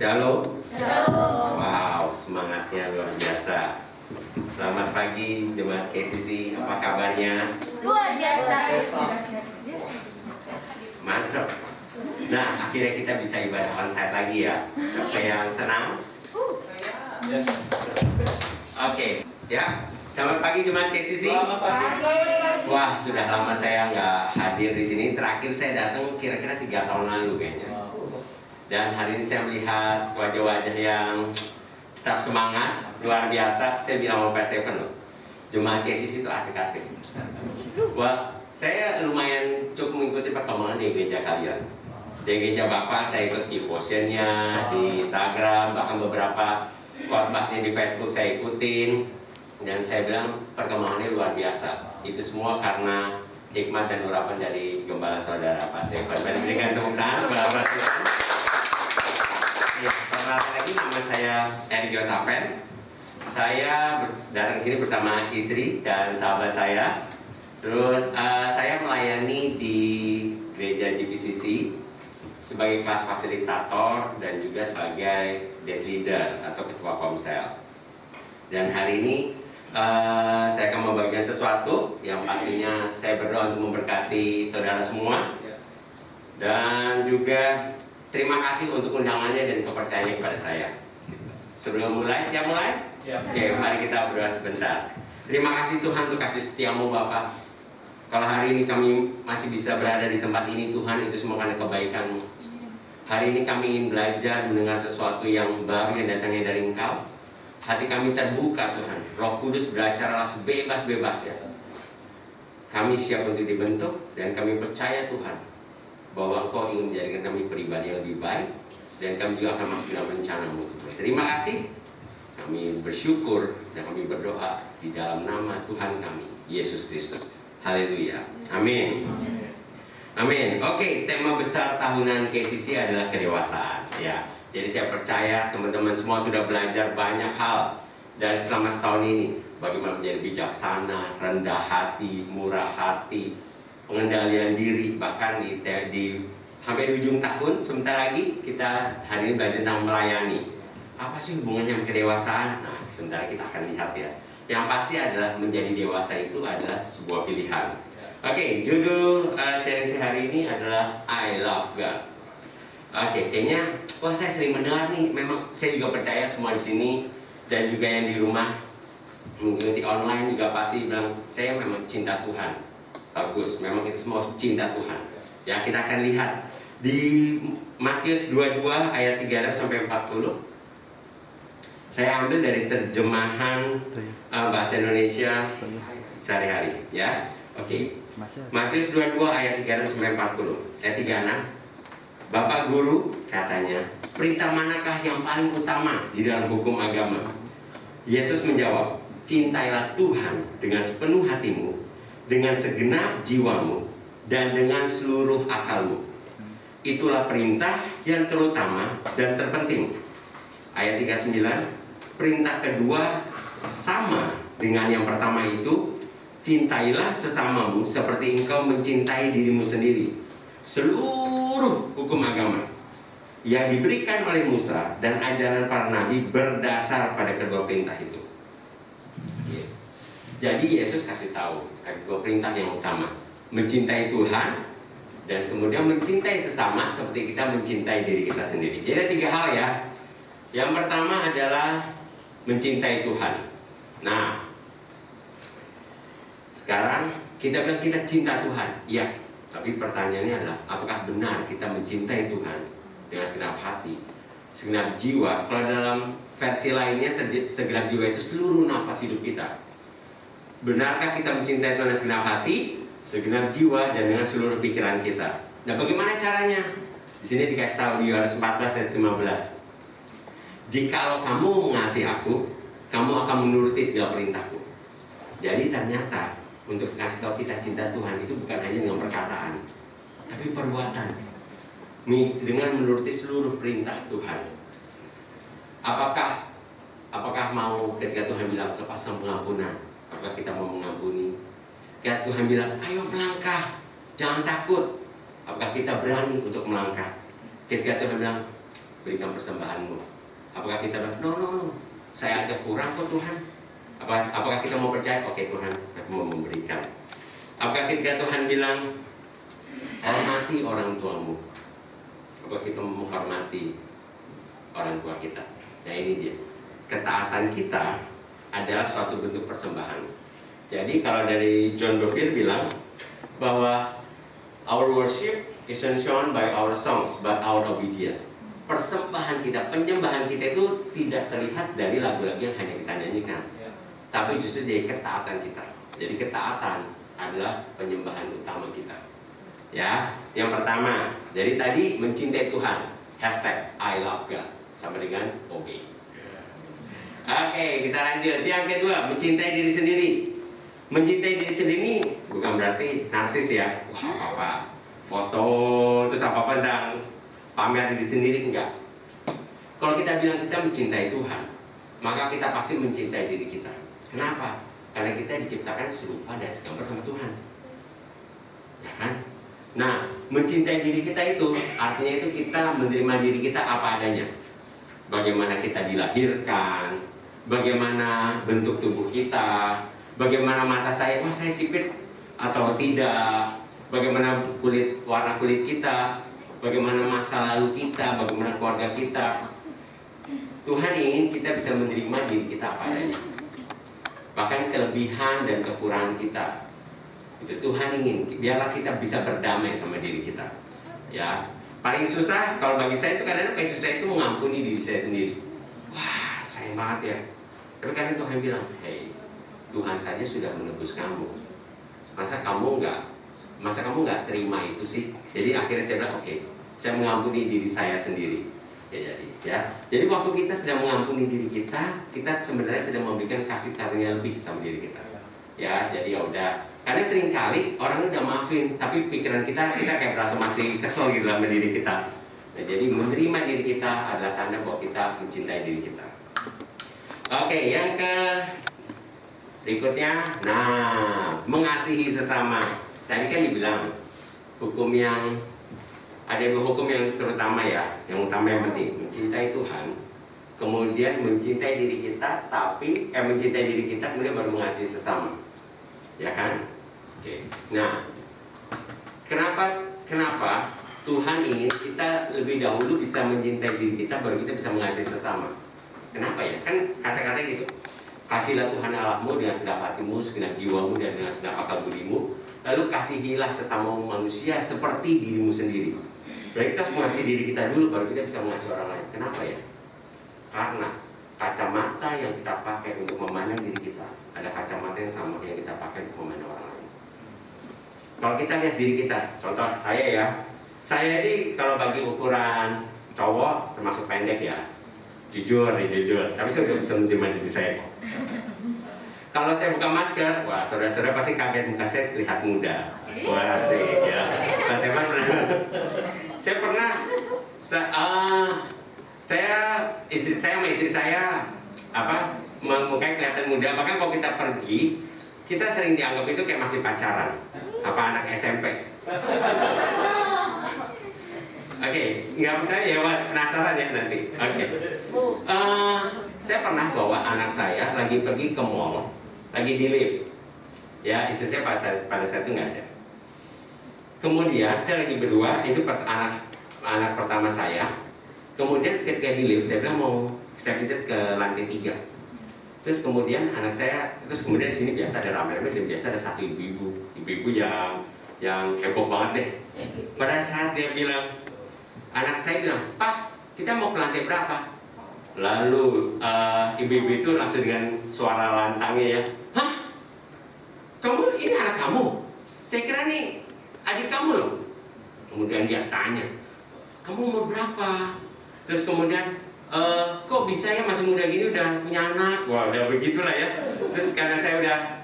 Shalom. Shalom. Wow, semangatnya luar biasa. Selamat pagi jemaat KCC, apa kabarnya? Luar biasa. Mantap. Nah, akhirnya kita bisa ibadah onsite lagi ya. Siapa yang senang? Yes. Oke, ya. Selamat pagi jemaat KCC. Selamat pagi. Wah, sudah lama saya nggak hadir di sini. Terakhir saya datang kira-kira 3 tahun lalu kayaknya. Dan hari ini saya melihat wajah-wajah yang tetap semangat, luar biasa. Saya bilang sama Pak Stephen loh, jemaat KCC itu asik-asik. Wah, saya lumayan cukup mengikuti perkembangan di gereja kalian. Di gereja Bapak saya ikut devotionnya di Instagram, bahkan beberapa khotbahnya di Facebook saya ikutin. Dan saya bilang perkembangannya luar biasa. Itu semua karena hikmat dan urapan dari gembala saudara Pak Stephen. Mari berikan tepuk tangan kepada Pak Stephen. Ya, perkenalkan lagi, nama saya Eric Yosafen. Saya datang sini bersama istri dan sahabat saya. Terus saya melayani di gereja GPCC sebagai kelas fasilitator dan juga sebagai dead leader atau ketua komsel. Dan hari ini saya akan membagikan sesuatu yang pastinya saya berdoa untuk memberkati saudara semua. Dan juga terima kasih untuk undangannya dan kepercayaannya kepada saya. Sebelum mulai, siap mulai? Siap. Oke, mari kita berdoa sebentar. Terima kasih Tuhan untuk kasih setiamu Bapak. Kalau hari ini kami masih bisa berada di tempat ini Tuhan, itu semua karena kebaikan-Mu. Hari ini kami ingin belajar mendengar sesuatu yang baru yang datangnya dari Engkau. Hati kami terbuka Tuhan. Roh Kudus beracaralah sebebas-bebasnya. Kami siap untuk dibentuk dan kami percaya Tuhan bahwa Engkau ingin menjadikan kami pribadi yang lebih baik, dan kami juga akan masuk dalam rencana-Mu. Terima kasih. Kami bersyukur dan kami berdoa di dalam nama Tuhan kami, Yesus Kristus. Haleluya. Amin. Amin. Oke, tema besar tahunan KCC adalah kedewasaan. Ya, jadi saya percaya teman-teman semua sudah belajar banyak hal dari selama setahun ini. Bagaimana menjadi bijaksana, rendah hati, murah hati, pengendalian diri, bahkan di hampir di ujung tahun sebentar lagi kita hari ini belajar tentang melayani. Apa sih hubungannya dengan kedewasaan? Nah, sebentar kita akan lihat ya. Yang pasti adalah menjadi dewasa itu adalah sebuah pilihan. Oke, judul sharing saya hari ini adalah I Love God. Oke, kayaknya wah saya sering mendengar nih. Memang saya juga percaya semua di sini dan juga yang di rumah mengikuti online juga pasti bilang saya memang cinta Tuhan. Bagus, memang kita semua cinta Tuhan. Ya, kita akan lihat di Matius 22 ayat 36 sampai 40. Saya ambil dari terjemahan bahasa Indonesia sehari-hari, ya. Oke. Matius 22 ayat 36 sampai 40. Ayat 36. Bapak guru katanya, perintah manakah yang paling utama di dalam hukum agama? Yesus menjawab, cintailah Tuhan dengan sepenuh hatimu, dengan segenap jiwamu, dan dengan seluruh akalmu. Itulah perintah yang terutama dan terpenting. Ayat 39, perintah kedua sama dengan yang pertama itu, cintailah sesamamu seperti engkau mencintai dirimu sendiri. Seluruh hukum agama yang diberikan oleh Musa dan ajaran para nabi berdasar pada kedua perintah itu. Jadi Yesus kasih tahu ada dua perintah yang utama, mencintai Tuhan dan kemudian mencintai sesama seperti kita mencintai diri kita sendiri. Jadi ada 3 hal ya. Yang pertama adalah mencintai Tuhan. Nah, sekarang kita bilang kita cinta Tuhan, ya. Tapi pertanyaannya adalah apakah benar kita mencintai Tuhan dengan segenap hati, segenap jiwa? Kalau dalam versi lainnya segenap jiwa itu seluruh nafas hidup kita. Benarkah kita mencintai Tuhan dengan segenap hati, segenap jiwa, dan dengan seluruh pikiran kita? Nah, bagaimana caranya? Di sini dikasih tahu di Yohanes 14 ayat 15. Jikalau kamu mengasihi aku, kamu akan menuruti segala perintahku. Jadi ternyata untuk kasih tahu kita cinta Tuhan itu bukan hanya dengan perkataan, tapi perbuatan. Dengan menuruti seluruh perintah Tuhan. Apakah mau ketika Tuhan bilang lepaskan pengampunan? Apakah kita mau mengampuni? Ketika Tuhan bilang, ayo melangkah, jangan takut. Apakah kita berani untuk melangkah? Ketika Tuhan bilang, berikan persembahanmu. Apakah kita bilang, no, saya aja kurang kok Tuhan. Apakah kita mau percaya, oke Tuhan, aku mau memberikan. Apakah ketika Tuhan bilang, hormati orang tuamu, apakah kita menghormati orang tua kita? Nah ini dia, ketaatan kita adalah suatu bentuk persembahan. Jadi kalau dari John Bevere bilang bahwa our worship isn't shown by our songs but our obedience. Persembahan kita, penyembahan kita itu tidak terlihat dari lagu-lagu yang hanya kita nyanyikan, tapi justru dari ketaatan kita. Jadi ketaatan adalah penyembahan utama kita. Ya, yang pertama, jadi tadi mencintai Tuhan, hashtag I love God, sama dengan obey. Oke, kita lanjut. Yang kedua, mencintai diri sendiri. Mencintai diri sendiri bukan berarti narsis ya. Wah, apa-apa foto terus apa-apa tentang pamer diri sendiri, enggak. Kalau kita bilang kita mencintai Tuhan, maka kita pasti mencintai diri kita. Kenapa? Karena kita diciptakan serupa dan segambar sama Tuhan. Ya kan? Nah, mencintai diri kita itu artinya itu kita menerima diri kita apa adanya. Bagaimana kita dilahirkan, bagaimana bentuk tubuh kita, bagaimana mata saya, wah saya sipit atau tidak, bagaimana warna kulit kita, bagaimana masa lalu kita, bagaimana keluarga kita. Tuhan ingin kita bisa menerima diri kita apa adanya, bahkan kelebihan dan kekurangan kita. Itu Tuhan ingin, biarlah kita bisa berdamai sama diri kita. Ya, paling susah kalau bagi saya itu kadang-kadang paling susah itu mengampuni diri saya sendiri. Wah, sayang banget ya. Tapi kadang Tuhan bilang, hey, Tuhan saja sudah menebus kamu. Masa kamu nggak terima itu sih? Jadi akhirnya saya bilang, oke, saya mengampuni diri saya sendiri. Jadi waktu kita sedang mengampuni diri kita, kita sebenarnya sedang memberikan kasih karunia lebih sama diri kita. Ya, jadi ya udah. Karena seringkali orang udah maafin, tapi pikiran kita kayak berasa masih kesel gitu sama diri kita. Nah, jadi menerima diri kita adalah tanda bahwa kita mencintai diri kita. Oke, yang berikutnya, nah, mengasihi sesama. Tadi kan dibilang hukum yang ada dua hukum yang terutama ya, yang utama yang penting mencintai Tuhan, kemudian mencintai diri kita, tapi mencintai diri kita kemudian baru mengasihi sesama, ya kan? Oke. Nah, kenapa Tuhan ingin kita lebih dahulu bisa mencintai diri kita baru kita bisa mengasihi sesama? Kenapa ya? Kan kata-kata gitu. Kasihlah Tuhan Allahmu dengan segenap hatimu, segenap jiwamu, dan dengan segenap akal budimu. Lalu kasihilah sesama manusia seperti dirimu sendiri. Berarti kita harus mengasihi diri kita dulu, baru kita bisa mengasihi orang lain. Kenapa ya? Karena kacamata yang kita pakai untuk memandang diri kita ada kacamata yang sama yang kita pakai untuk memandang orang lain. Kalau kita lihat diri kita, contoh saya ini kalau bagi ukuran cowok termasuk pendek ya. Jujur, tapi saya udah bisa menerima diri saya. Kalau saya buka masker, wah saudara-saudara pasti kaget, muka saya terlihat muda. Wah sih ya. Istri saya mukanya kelihatan muda. Bahkan kalau kita pergi, kita sering dianggap itu kayak masih pacaran, apa anak SMP. Oke, nggak percaya ya, penasaran ya nanti. Oke. Saya pernah bawa anak saya lagi pergi ke mall, lagi di lift. Ya, istri saya pada saat itu nggak ada. Kemudian saya lagi berdua, itu anak pertama saya. Kemudian ketika di lift, saya bilang saya pencet ke lantai 3. Terus kemudian anak saya, kemudian di sini biasa ada ramai-ramai dan biasa ada satu ibu-ibu yang heboh banget deh. Pada saat dia bilang, anak saya bilang, Pak, kita mau ke lantai berapa? Lalu ibu-ibu itu langsung dengan suara lantangnya ya, hah? Kamu ini anak kamu? Saya kira nih adik kamu loh. Kemudian dia tanya, kamu umur berapa? Terus kemudian, kok bisa ya masih muda gini udah punya anak? Wah udah begitulah ya. Terus karena saya udah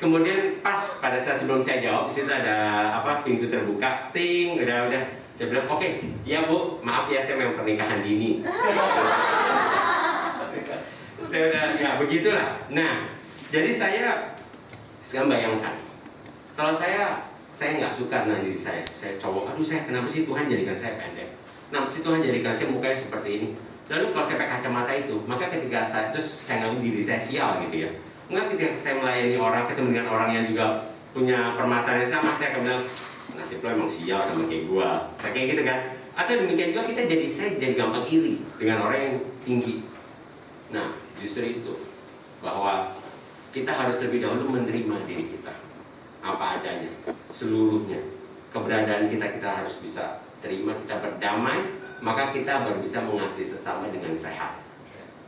kemudian pas pada saat sebelum saya jawab, disitu ada pintu terbuka, ting, udah. Saya bilang, oke, ya Bu, maaf ya saya memang pernikahan dini. Saya udah, ya begitulah. Nah, jadi saya sekarang bayangkan, kalau saya nggak suka dengan diri saya cowok, aduh saya kenapa sih Tuhan jadikan saya pendek? Nah, si Tuhan jadikan saya mukanya seperti ini. Lalu kalau saya pakai kacamata itu, maka ketika saya, terus saya nganggap diri saya sial gitu ya. Enggak, ketika saya melayani orang, ketemu dengan orang yang juga punya permasalahan yang sama, saya akan bilang, nasib lo emang sial sama kayak gua. Saya kayak gitu kan. Atau demikian juga saya jadi gampang iri dengan orang yang tinggi. Nah, justru itu bahwa kita harus lebih dahulu menerima diri kita apa adanya, seluruhnya. Keberadaan kita harus bisa terima, kita berdamai, maka kita baru bisa mengasihi sesama dengan sehat.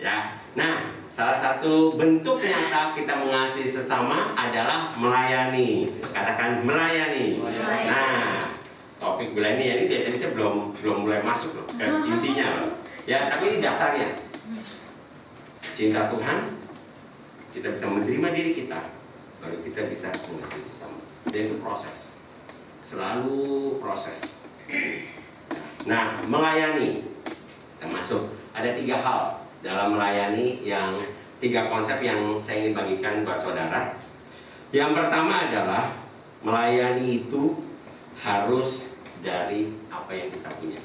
Ya. Nah, salah satu bentuk nyata kita mengasihi sesama adalah melayani. Katakan melayani. Nah, topik melayani ini tadi saya belum mulai masuk loh, ke intinya loh. Ya, tapi ini dasarnya. Cinta Tuhan, kita bisa menerima diri kita, baru kita bisa mengasihi sesama. Dan itu proses. Selalu proses. Nah, melayani termasuk ada 3 hal dalam melayani, yang 3 konsep yang saya ingin bagikan buat saudara. Yang pertama adalah melayani itu harus dari apa yang kita punya.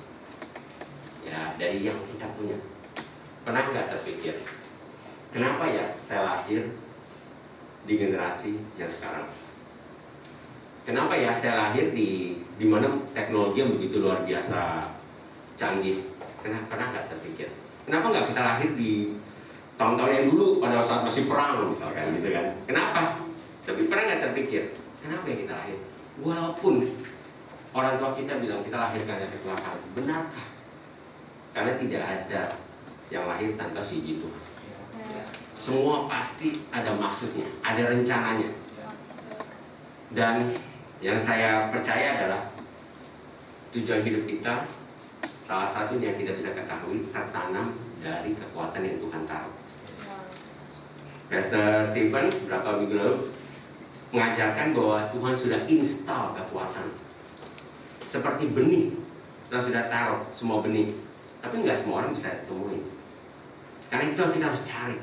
Ya, dari yang kita punya. Pernah nggak terpikir, kenapa ya saya lahir di generasi yang sekarang? Kenapa ya saya lahir di mana teknologi yang begitu luar biasa canggih? Pernah nggak terpikir? Kenapa nggak kita lahir di tahun-tahun yang dulu pada saat masih perang misalkan gitu kan? Kenapa? Tapi pernah nggak terpikir, kenapa ya kita lahir? Walaupun orang tua kita bilang kita lahir karena kecelakaan, benarkah? Karena tidak ada yang lahir tanpa izin Tuhan. Semua pasti ada maksudnya, ada rencananya. Dan yang saya percaya adalah tujuan hidup kita, salah satunya yang tidak bisa ketahui, tertanam dari kekuatan yang Tuhan taruh. Pastor Stephen berapa minggu lalu mengajarkan bahwa Tuhan sudah install kekuatan seperti benih. Kita sudah taruh semua benih, tapi nggak semua orang bisa temuin. Karena itu kita harus cari.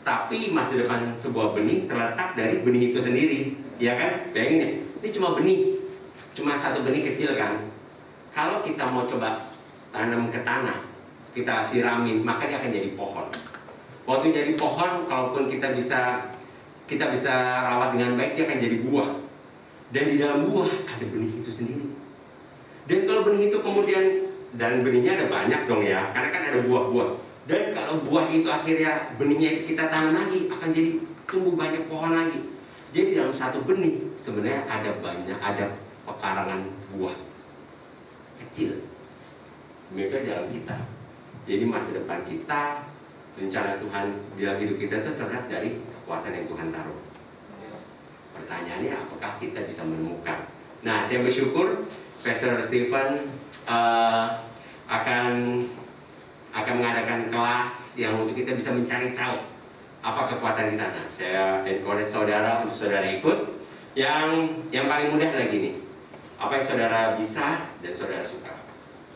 Tapi masa depan sebuah benih terletak dari benih itu sendiri, ya kan? Bayangin ya, ini cuma benih, cuma satu benih kecil kan. Kalau kita mau coba tanam ke tanah, kita siramin, maka dia akan jadi pohon. Waktu jadi pohon, kalaupun kita bisa rawat dengan baik, dia akan jadi buah. Dan di dalam buah ada benih itu sendiri. Dan kalau benih itu kemudian, dan benihnya ada banyak dong ya, karena kan ada buah-buah. Dan kalau buah itu akhirnya benihnya kita tanam lagi, akan jadi tumbuh banyak pohon lagi. Jadi dalam satu benih sebenarnya ada pekarangan buah kecil. Mereka dalam kita. Jadi masa depan kita, rencana Tuhan dalam hidup kita itu terlihat dari kekuatan yang Tuhan taruh. Pertanyaannya, apakah kita bisa menemukan? Nah, saya bersyukur Pastor Stephen akan mengadakan kelas yang untuk kita bisa mencari tahu apa kekuatan kita. Nah, saya encourage saudara untuk saudara ikut. Yang paling mudah lagi nih, apa yang saudara bisa dan saudara suka.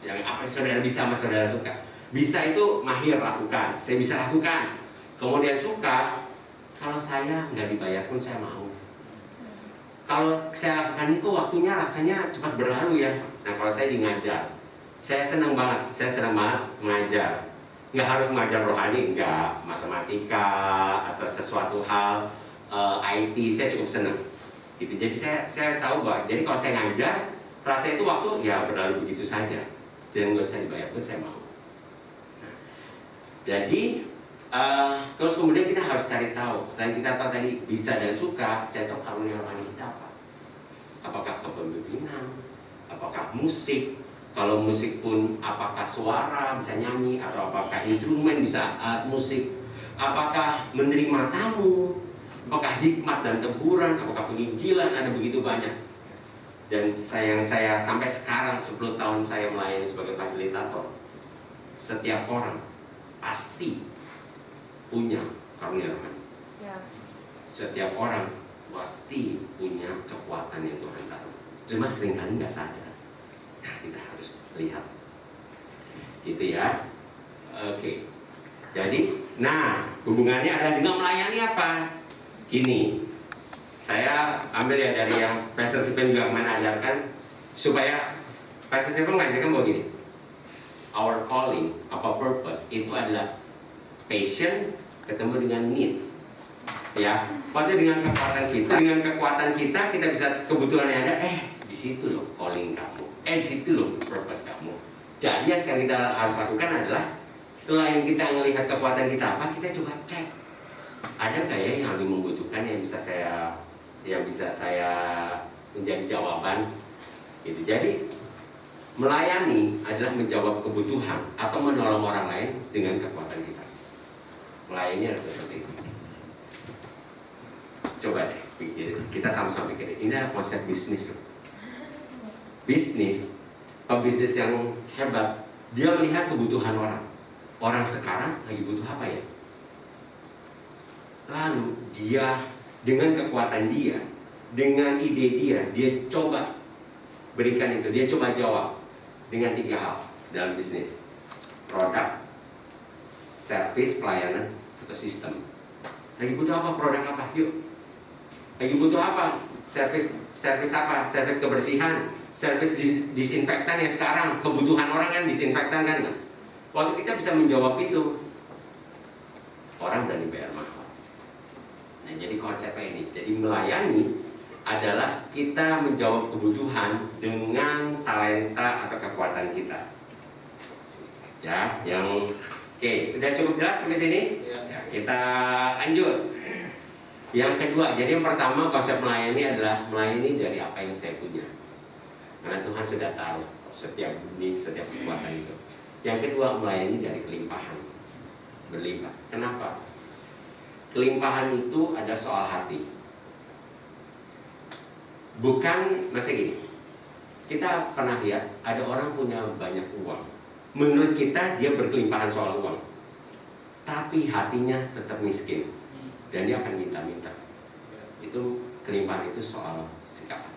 Yang apa yang saudara bisa sama saudara suka. Bisa itu mahir lakukan, saya bisa lakukan. Kemudian suka, kalau saya nggak dibayar pun saya mau. Kalau saya lakukan itu waktunya rasanya cepat berlalu ya. Nah, kalau saya ngajar, saya senang banget mengajar. Nggak harus mengajar rohani, nggak matematika atau sesuatu hal IT, saya cukup senang. Gitu. Jadi saya tahu bahwa, jadi kalau saya ngajar, rasa itu waktu ya berlalu begitu saja. Dan nggak usah dibayar pun saya mau. Nah, jadi terus kemudian kita harus cari tahu. Selain kita tahu tadi bisa dan suka, cari tahu karunia rohani kita apa. Apakah kepemimpinan, apakah musik. Kalau musik pun apakah suara, bisa nyanyi, atau apakah instrumen, bisa alat musik. Apakah menerima tamu, apakah hikmat dan teguran, apakah penginjilan, ada begitu banyak. Dan saya sampai sekarang 10 tahun saya melayani sebagai fasilitator, setiap orang pasti punya karunia rohani. Setiap orang pasti punya kekuatan yang Tuhan taruh. Cuma seringkali nggak sadar. Nah, kita harus lihat gitu ya. Oke. Jadi, nah hubungannya ada dengan melayani apa? Gini, saya ambil ya dari yang Pastor Stephen juga mengajarkan, supaya Pastor Stephen mengajarkan bahwa gini, our calling, apa purpose, itu adalah passion ketemu dengan needs. Ya, maksudnya dengan kekuatan kita bisa kebutuhan yang ada, di situ loh calling kamu, di situ loh purpose kamu. Jadi yang sekarang kita harus lakukan adalah selain kita melihat kekuatan kita apa, kita coba cek ada nggak ya yang lebih membutuhkan yang bisa saya menjadi jawaban. Gitu. Jadi melayani adalah menjawab kebutuhan atau menolong orang lain dengan kekuatan kita. Melayani harus seperti itu. Coba deh pikir, kita sama-sama pikirin. Ini adalah konsep bisnis loh. Bisnis, pebisnis yang hebat, dia melihat kebutuhan orang. Orang sekarang lagi butuh apa ya? Lalu dia dengan kekuatan dia, dengan ide dia coba berikan itu, dia coba jawab dengan 3 hal dalam bisnis: produk, service, pelayanan, atau sistem. Lagi butuh apa? Produk apa? Yuk. Lagi butuh apa? Service apa? Service kebersihan, service disinfektan ya sekarang. Kebutuhan orang kan disinfektan kan? Waktu kita bisa menjawab itu, orang berani bayar mahal. Nah, jadi konsepnya ini. Jadi melayani adalah kita menjawab kebutuhan dengan talenta atau kekuatan kita. Ya, oke, udah cukup jelas sampai sini? Ya, kita lanjut. Yang kedua, jadi yang pertama konsep melayani adalah melayani dari apa yang saya punya. Karena Tuhan sudah taruh setiap kekuatan itu. Yang kedua, melayani dari kelimpahan, berlimpah. Kenapa? Kelimpahan itu ada soal hati. Bukan, masa gini, kita pernah lihat ada orang punya banyak uang. Menurut kita dia berkelimpahan soal uang, tapi hatinya tetap miskin dan dia akan minta-minta. Itu kelimpahan, itu soal sikap.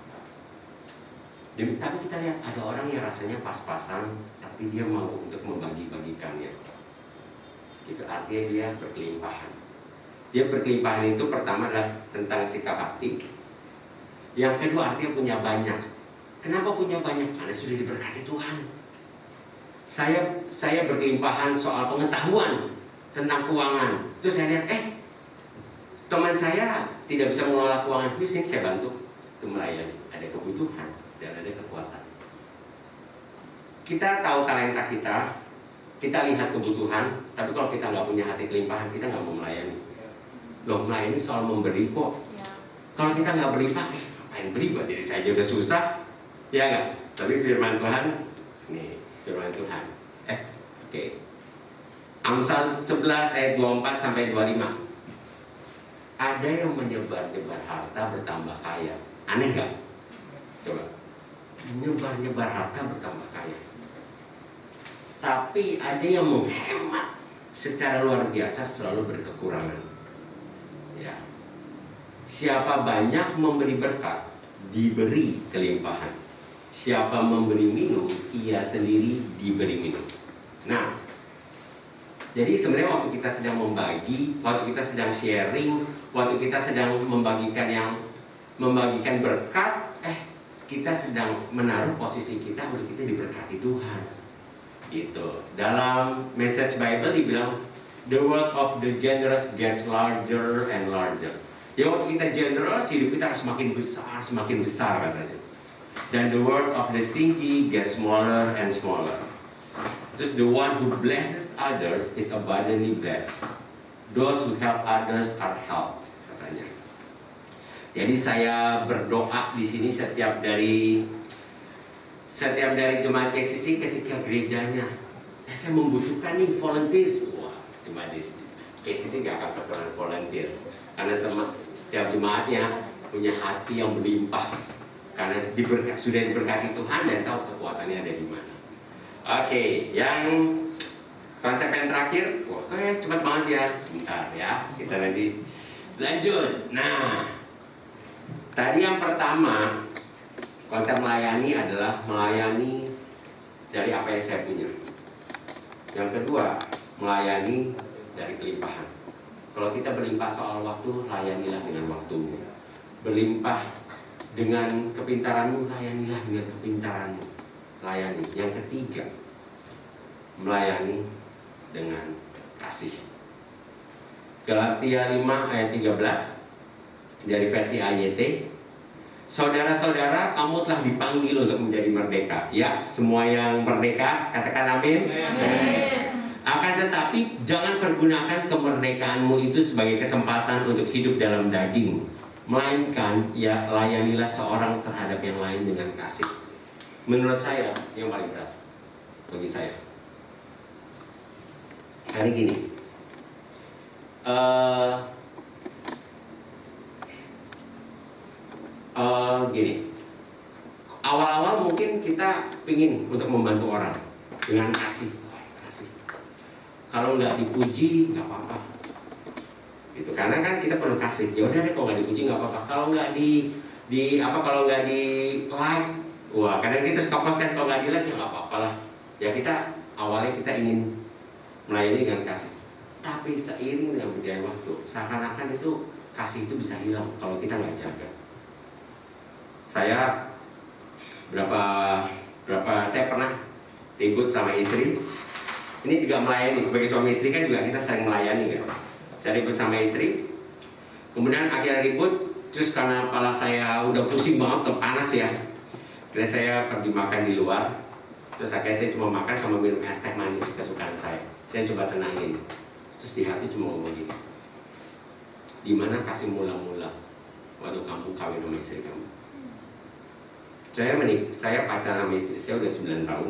Tapi kita lihat ada orang yang rasanya pas-pasan, tapi dia mau untuk membagi-bagikannya. Itu artinya dia berkelimpahan. Dia berkelimpahan itu pertama adalah tentang sikap hati. Yang kedua artinya punya banyak. Kenapa punya banyak? Karena sudah diberkati Tuhan. Saya berkelimpahan soal pengetahuan tentang keuangan. Terus saya lihat, teman saya tidak bisa mengelola keuangan, sini saya bantu. Itu melayani. Ada kebutuhan dan ada kekuatan. Kita tahu talenta kita lihat kebutuhan, tapi kalau kita nggak punya hati kelimpahan, kita nggak mau melayani. Loh, melayani soal memberi kok. Kalau kita nggak berlimpah, ngapain beri buat diri saya aja udah susah, ya nggak? Tapi firman Tuhan, nih firman Tuhan. Oke. Amsal 11 ayat 24 sampai 25. Ada yang menyebar-nyebar harta bertambah kaya. Aneh nggak? Coba. Menyebar-nyebar harta bertambah kaya. Tapi ada yang menghemat secara luar biasa selalu berkekurangan. Ya. Siapa banyak memberi berkat, diberi kelimpahan. Siapa memberi minum, ia sendiri diberi minum. Nah, jadi sebenarnya waktu kita sedang membagi, waktu kita sedang sharing, waktu kita sedang membagikan berkat, kita sedang menaruh posisi kita untuk kita diberkati Tuhan. Gitu. Dalam Message Bible dibilang, the world of the generous gets larger and larger. Ya, waktu kita generous, hidup kita semakin besar katanya. Dan the world of the stingy gets smaller and smaller. Terus the one who blesses others is abundantly blessed. Those who help others are helped, katanya. Jadi saya berdoa di sini setiap dari jemaat KCC ketika gerejanya, saya membutuhkan nih volunteers. Wah, jemaat KCC nggak akan kekurangan volunteers, karena setiap jemaatnya punya hati yang berlimpah, karena sudah diberkati Tuhan dan tahu kekuatannya ada di mana. Oke, yang konsep yang terakhir, cepat banget ya, sebentar ya, kita nanti lanjut. Nah, tadi yang pertama, konsep melayani adalah melayani dari apa yang saya punya. Yang kedua, melayani dari kelimpahan. Kalau kita berlimpah soal waktu, layanilah dengan waktumu. Berlimpah dengan kepintaranmu, layanilah dengan kepintaranmu. Layani. Yang ketiga, melayani dengan kasih. Galatia 5 ayat 13 dari versi AYT. Saudara-saudara, kamu telah dipanggil untuk menjadi merdeka. Ya, semua yang merdeka, katakan amin. Akan tetapi, jangan pergunakan kemerdekaanmu itu sebagai kesempatan untuk hidup dalam daging, melainkan ya layanilah seorang terhadap yang lain dengan kasih. Menurut saya, yang paling berat bagi saya hari gini, gini, awal-awal mungkin kita pingin untuk membantu orang dengan kasih. Kalau nggak dipuji nggak apa-apa, gitu. Karena kan kita perlu kasih. Ya udah deh, kalau nggak dipuji nggak apa-apa. Kalau nggak kalau nggak di like, wah, kadang kita suka post kan, kalau nggak di like ya nggak apa-apa lah. Ya kita awalnya kita ingin melayani dengan kasih. Tapi seiring dengan berjalannya waktu, seakan-akan itu kasih itu bisa hilang kalau kita nggak jaga. Saya saya pernah ribut sama istri. Ini juga melayani, sebagai suami istri kan juga kita sering melayani kan. Saya ribut sama istri, kemudian akhirnya ribut, terus karena kepala saya udah pusing banget, panas ya. Jadi saya pergi makan di luar, terus akhirnya saya cuma makan sama minum es teh manis kesukaan saya. Saya coba tenangin, terus di hati cuma ngomong gini, di mana kasih mula-mula waktu kamu kawin sama istri kamu? Saya pacaran sama istri saya udah 9 tahun,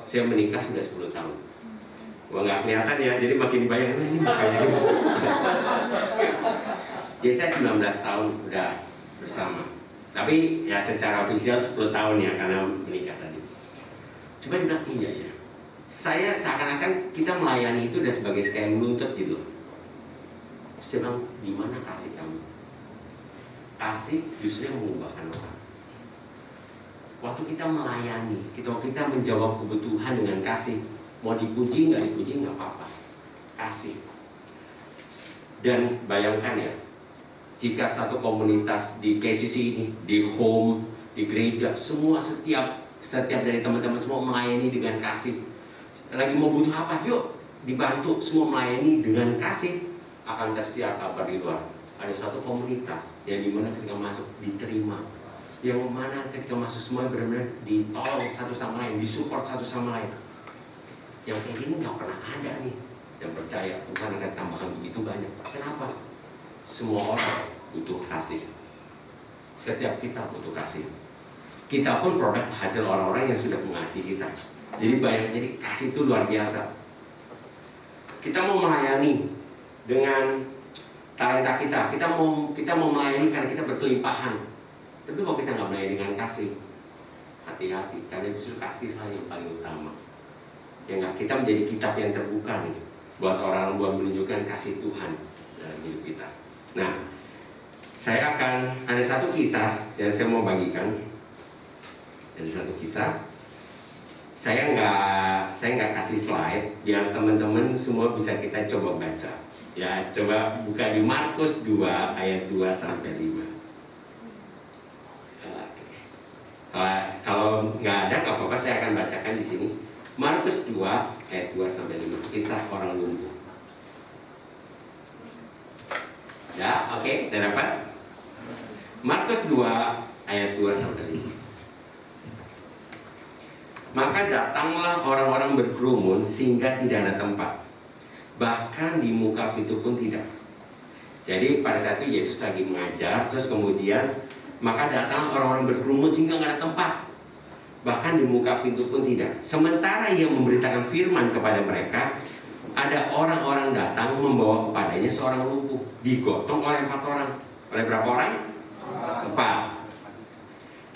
saya menikah sudah 10 tahun. Wah, nggak kelihatan ya, jadi makin bayang ini makanya. Jadi saya 19 tahun udah bersama. Tapi ya secara ofisial 10 tahun ya, karena menikah tadi. Coba dibilang iya ya. Saya seakan-akan kita melayani itu udah sebagai kayak menuntut gitu. Terus dia bilang, di mana kasih kamu? Kasih justru yang mengubahkan orang. Waktu kita melayani, kita menjawab kebutuhan dengan kasih. Mau dipuji nggak dipuji nggak apa-apa, kasih. Dan bayangkan ya, jika satu komunitas di KCC ini, di home, di gereja, semua setiap dari teman-teman semua melayani dengan kasih. Lagi mau butuh apa? Yuk dibantu, semua melayani dengan kasih. Akan tersiar kabar di luar. Ada satu komunitas yang dimana ketika masuk diterima, yang mana ketika masuk semua benar-benar ditolong satu sama lain, disupport satu sama lain. Yang kayak gini nggak pernah ada nih. Dan percaya Tuhan akan tambahkan begitu banyak. Kenapa? Semua orang butuh kasih. Setiap kita butuh kasih. Kita pun produk hasil orang-orang yang sudah mengasihi kita. Jadi jadi kasih itu luar biasa. Kita mau melayani dengan talenta kita. Kita mau melayani karena kita berkelimpahan. Tapi kalau kita nggak melayani dengan kasih, hati-hati. Karena justru kasihlah yang paling utama. Ya nggak, kita menjadi kitab yang terbuka nih buat orang buat menunjukkan kasih Tuhan dalam hidup kita. Nah, saya akan ada satu kisah saya mau bagikan. Ada satu kisah. Saya nggak kasih slide biar teman-teman semua bisa kita coba baca. Ya, coba buka di Markus 2 ayat 2 sampai 5. Kalau nggak ada nggak apa-apa, saya akan bacakan di sini. Markus 2 ayat 2 sampai 5, kisah orang lumpuh. Ya, oke, udah dapat? Markus 2 ayat 2 sampai 5. Maka datanglah orang-orang berkerumun sehingga tidak ada tempat. Bahkan di muka pintu pun tidak. Jadi pada saat itu Yesus lagi mengajar, terus kemudian maka datanglah orang-orang berkerumun sehingga nggak ada tempat. Bahkan di muka pintu pun tidak. Sementara ia memberitakan firman kepada mereka, ada orang-orang datang membawa kepadanya seorang lumpuh, digotong oleh 4 orang. Oleh berapa orang? 4.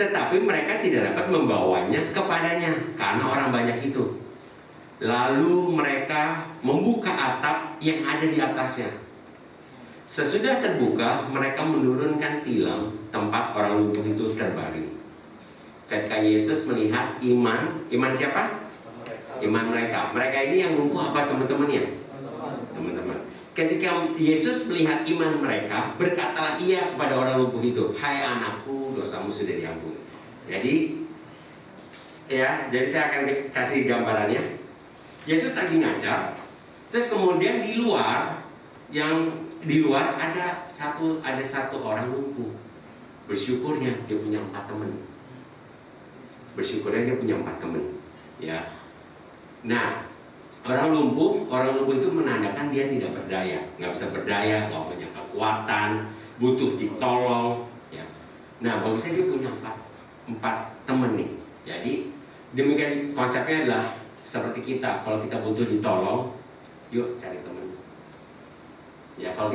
Tetapi mereka tidak dapat membawanya kepadanya karena orang banyak itu. Lalu mereka membuka atap yang ada di atasnya. Sesudah terbuka, mereka menurunkan tilam tempat orang lumpuh itu terbaring. Ketika Yesus melihat iman siapa? Iman mereka. Mereka ini yang lumpuh apa teman-temannya? Teman-teman. Ketika Yesus melihat iman mereka, berkatalah ia kepada orang lumpuh itu, "Hai anakku, dosamu sudah diampuni." Jadi saya akan kasih gambarannya. Yesus lagi ngajar, terus kemudian di luar ada satu orang lumpuh. Bersyukurnya dia punya 4 teman. Bersyukurnya dia punya 4 teman. Ya. Nah, orang lumpuh itu menandakan dia tidak berdaya, nggak bisa berdaya, nggak punya kekuatan, butuh ditolong. Ya. Nah, bagusnya dia punya 4 teman nih. Jadi demikian konsepnya adalah seperti kita, kalau kita butuh ditolong, yuk cari teman. Ya, kalau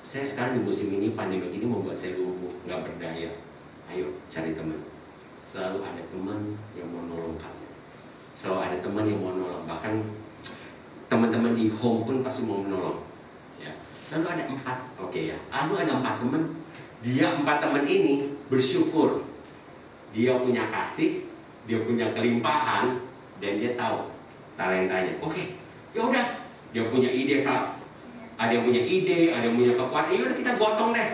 saya sekarang di musim ini, pandemi ini membuat saya lumpuh, nggak berdaya. Ayo cari teman. Selalu ada teman yang mau nolong kamu. Selalu ada teman yang mau nolong. Bahkan teman-teman di home pun pasti mau menolong. Ya. Lalu ada 4, oke ya. Lalu ada 4 teman. Dia 4 teman ini bersyukur. Dia punya kasih, dia punya kelimpahan, dan dia tahu talentanya. Oke, ya udah. Dia punya ide, ada yang punya ide, ada yang punya kekuatan. Ya udah kita gotong deh.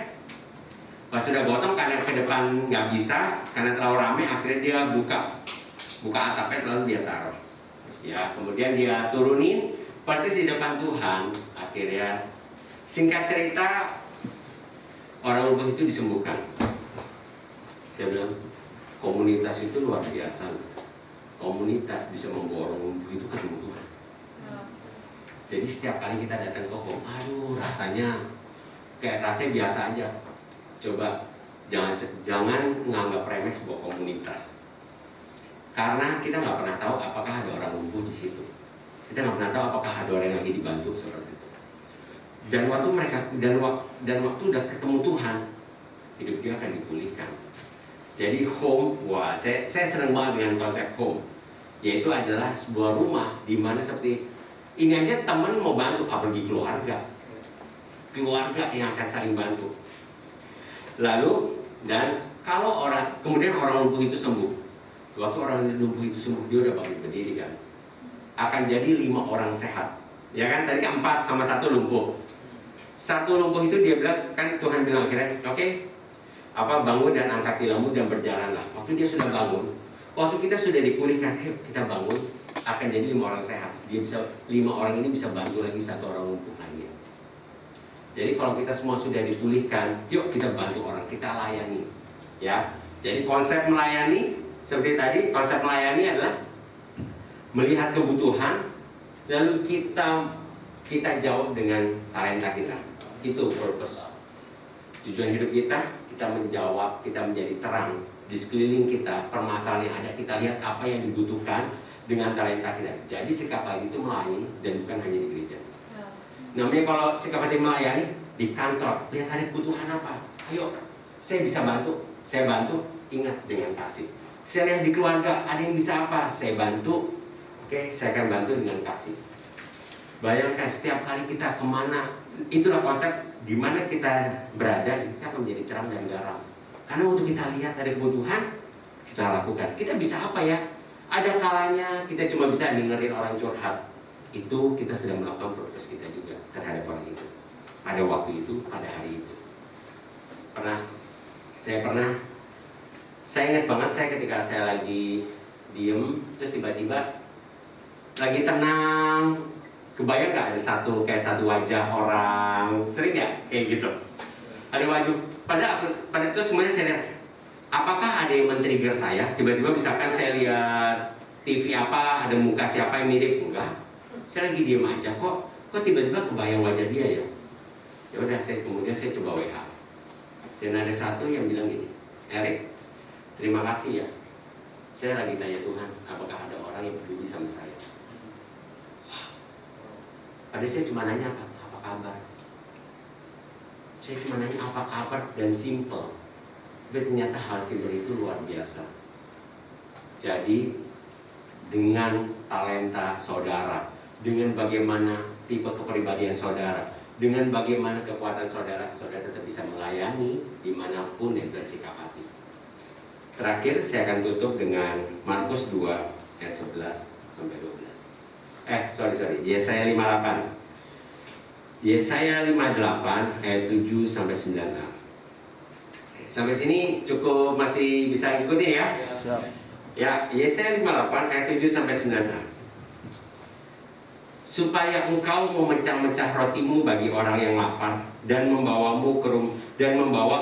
Pas sudah gotong karena ke depan nggak bisa, karena terlalu ramai, akhirnya dia buka atapnya lalu dia taruh. Ya, kemudian dia turunin persis di depan Tuhan. Akhirnya singkat cerita orang lumpuh itu disembuhkan. Saya bilang komunitas itu luar biasa. Komunitas bisa membawa orang lumpuh itu ketemu Tuhan. Jadi setiap kali kita datang ke home, aduh rasanya biasa aja. Coba jangan menganggap remeh sebuah komunitas. Karena kita nggak pernah tahu apakah ada orang lumpuh di situ. Kita nggak pernah tahu apakah ada orang yang lagi dibantu seperti itu. Dan waktu udah ketemu Tuhan, hidup dia akan dipulihkan. Jadi home, wah saya senang banget dengan konsep home, yaitu adalah sebuah rumah di mana seperti ini aja teman mau bantu, apalagi keluarga yang akan saling bantu. Lalu kemudian orang lumpuh itu sembuh. Waktu orang lumpuh itu sembuh, dia udah bangun berdiri kan. Akan jadi 5 orang sehat. Ya kan, tadi kan 4 sama 1 lumpuh. 1 lumpuh itu dia bilang, kan Tuhan bilang akhirnya, oke, bangun dan angkat tilammu dan berjalanlah. Waktu dia sudah bangun, waktu kita sudah dipulihkan, kita bangun, akan jadi 5 orang sehat. 5 orang ini bisa bantu lagi 1 orang lumpuh lainnya. Jadi kalau kita semua sudah dipulihkan, yuk kita bantu orang, kita layani. Ya, jadi konsep melayani seperti tadi, konsep melayani adalah melihat kebutuhan, lalu kita jawab dengan talenta kita. Itu purpose. Tujuan hidup kita menjawab, kita menjadi terang di sekeliling kita, permasalahan yang ada, kita lihat apa yang dibutuhkan dengan talenta kita. Jadi sikap hati itu melayani dan bukan hanya di gereja. Namanya kalau sikap hati melayani di kantor, lihat ada kebutuhan apa, ayo saya bisa bantu, ingat dengan kasih. Saya lihat di keluarga ada yang bisa apa, saya bantu, oke, saya akan bantu dengan kasih. Bayangkan setiap kali kita kemana, itulah konsep di mana kita berada, kita akan menjadi terang dan garam. Karena waktu kita lihat ada kebutuhan, kita lakukan. Kita bisa apa ya? Ada kalanya kita cuma bisa dengerin orang curhat. Itu kita sedang melakukan proses kita juga terhadap orang itu. Pada waktu itu, pada hari itu. Saya ingat banget ketika saya lagi diem, terus tiba-tiba lagi tenang, kebayang nggak ada satu wajah orang, sering nggak kayak gitu? Ada wajah, pada itu semuanya saya lihat, apakah ada yang men-trigger saya? Tiba-tiba misalkan saya lihat TV apa, ada muka siapa yang mirip, enggak? Saya lagi diem aja, kok tiba-tiba kebayang wajah dia ya? Ya udah, kemudian saya coba WA, dan ada satu yang bilang gini, Erik, terima kasih ya, saya lagi tanya Tuhan, apakah ada orang yang peduli sama saya? Padahal saya cuma nanya apa kabar. Saya cuma nanya apa kabar dan simple. Tapi ternyata hal simple itu luar biasa. Jadi dengan talenta saudara, dengan bagaimana tipe kepribadian saudara, dengan bagaimana kekuatan saudara tetap bisa melayani dimanapun yang bersikap hati. Terakhir saya akan tutup dengan Markus 2 ayat 11 sampai 12. Yesaya 58. Yesaya 58 ayat 7 sampai 9a. Sampai sini cukup masih bisa ikutin ya? Ya, Yesaya 58 ayat 7 sampai 9a. supaya engkau memecah-mecah rotimu bagi orang yang lapar dan membawa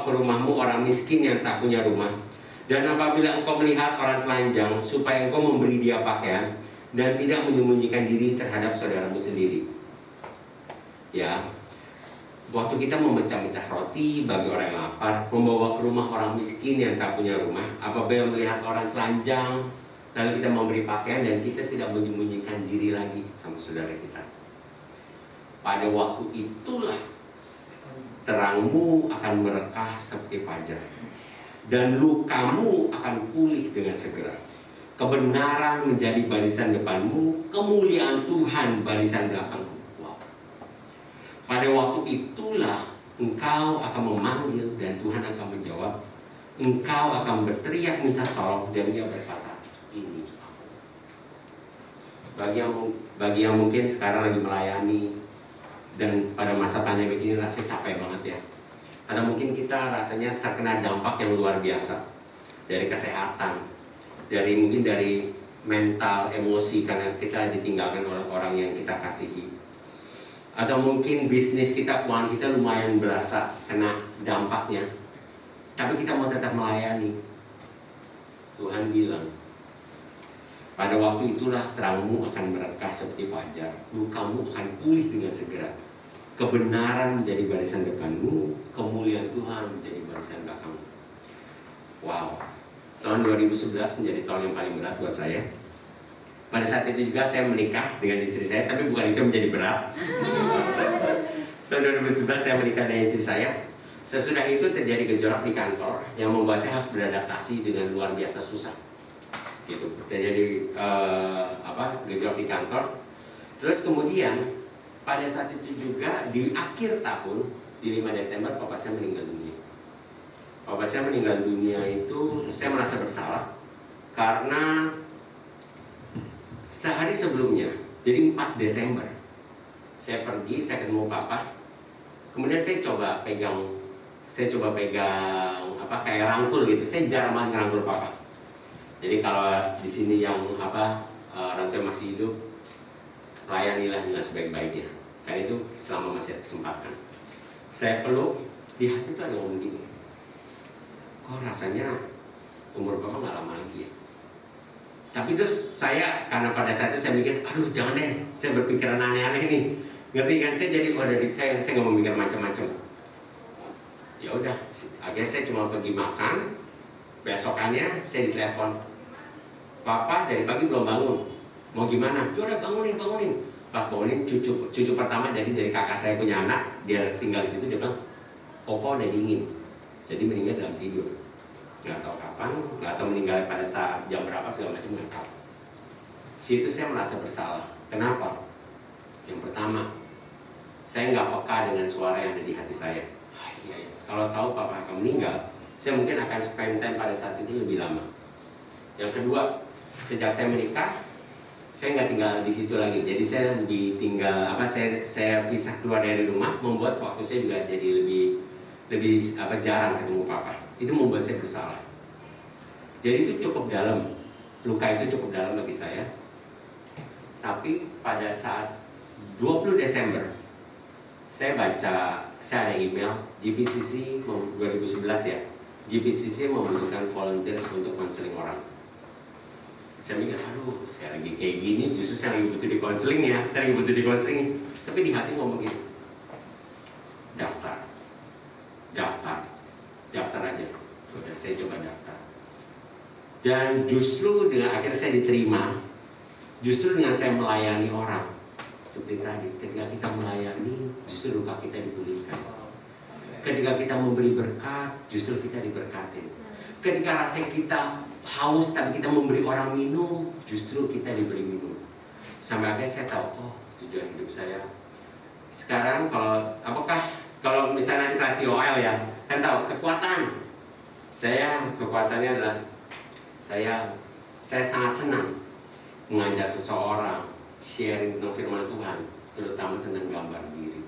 ke rumahmu orang miskin yang tak punya rumah. Dan apabila engkau melihat orang telanjang, supaya engkau memberi dia pakaian dan tidak menyembunyikan diri terhadap saudaramu sendiri. Ya, waktu kita memecah-mecah roti bagi orang yang lapar, membawa ke rumah orang miskin yang tak punya rumah, apabila melihat orang telanjang, lalu kita memberi pakaian dan kita tidak menyembunyikan diri lagi sama saudara kita. Pada waktu itulah terangmu akan merekah seperti fajar, dan lukamu akan pulih dengan segera. Kebenaran menjadi barisan depanmu, kemuliaan Tuhan barisan belakangmu. Wow. Pada waktu itulah engkau akan memanggil dan Tuhan akan menjawab. Engkau akan berteriak minta tolong dan Dia berkata, ini aku. Bagi yang mungkin sekarang lagi melayani dan pada masa pandemi ini rasanya capek banget ya. Ada mungkin kita rasanya terkena dampak yang luar biasa dari kesehatan, mungkin dari mental, emosi karena kita ditinggalkan oleh orang yang kita kasihi. Atau mungkin bisnis kita, keuangan kita lumayan berasa kena dampaknya. Tapi kita mau tetap melayani. Tuhan bilang, pada waktu itulah terangmu akan merekah seperti fajar, lukamu akan pulih dengan segera. Kebenaran menjadi barisan depanmu, kemuliaan Tuhan menjadi barisan belakangmu. Wow, tahun 2011 menjadi tahun yang paling berat buat saya. Pada saat itu juga saya menikah dengan istri saya, tapi bukan itu menjadi berat. Tahun 2011 saya menikah dengan istri saya. Sesudah itu terjadi gejolak di kantor yang membuat saya harus beradaptasi dengan luar biasa susah. Gitu, terjadi gejolak di kantor. Terus kemudian pada saat itu juga di akhir tahun, di 5 Desember, papa saya meninggal dunia. Papa saya meninggal dunia itu saya merasa bersalah karena sehari sebelumnya, jadi 4 Desember, saya pergi, saya ketemu papa. Kemudian saya coba pegang kayak rangkul gitu. Saya jarang banget ngerangkul papa. Jadi kalau di sini yang orang tua masih hidup, layanilah dengan sebaik-baiknya. Karena itu selama masih ada kesempatan. Saya peluk, di hati itu ada ngomong gini, kok rasanya umur bapak gak lama lagi ya. Tapi terus saya, karena pada saat itu saya mikir, aduh jangan deh, saya berpikiran aneh-aneh nih. Ngerti kan? Saya jadi, saya gak mau mikir macam-macam. Ya udah, akhirnya saya cuma pergi makan. Besokannya saya ditelepon, papa dari pagi belum bangun, mau gimana? Ya udah bangunin. Pas bangunin, cucu pertama dari kakak saya punya anak, dia tinggal di situ, dia bilang, opa udah dingin, jadi meninggal dalam tidur. Nggak tahu kapan, nggak tahu meninggal pada saat jam berapa, segala macam nggak tahu. Situ saya merasa bersalah. Kenapa? Yang pertama, saya nggak peka dengan suara yang ada di hati saya. Iya. Kalau tahu papa akan meninggal, saya mungkin akan spend time pada saat itu lebih lama. Yang kedua, sejak saya menikah, saya nggak tinggal di situ lagi. Jadi saya saya pisah keluar dari rumah, membuat waktu saya juga jadi lebih jarang ketemu papa. Itu membuat saya bersalah. Jadi itu cukup dalam, luka itu cukup dalam bagi saya. Tapi pada saat 20 Desember, saya ada email GPCC 2011 ya. GPCC membutuhkan volunteers untuk konseling orang. Saya mikir, aduh, saya lagi kayak gini, justru saya lagi butuh di konseling ya, Tapi di hati ngomong gitu, daftar aja. Udah, saya coba daftar. Dan justru dengan akhirnya saya diterima, justru dengan saya melayani orang. Seperti tadi, ketika kita melayani, justru luka kita dipulihkan. Ketika kita memberi berkat, justru kita diberkatin. Ketika rasa kita haus tapi kita memberi orang minum, justru kita diberi minum. Sampai akhirnya saya tahu, oh tujuan hidup saya. Sekarang kalau misalnya kita COL ya, kan tahu kekuatan. Kekuatannya adalah saya sangat senang mengajar seseorang, sharing tentang firman Tuhan, terutama tentang gambar diri.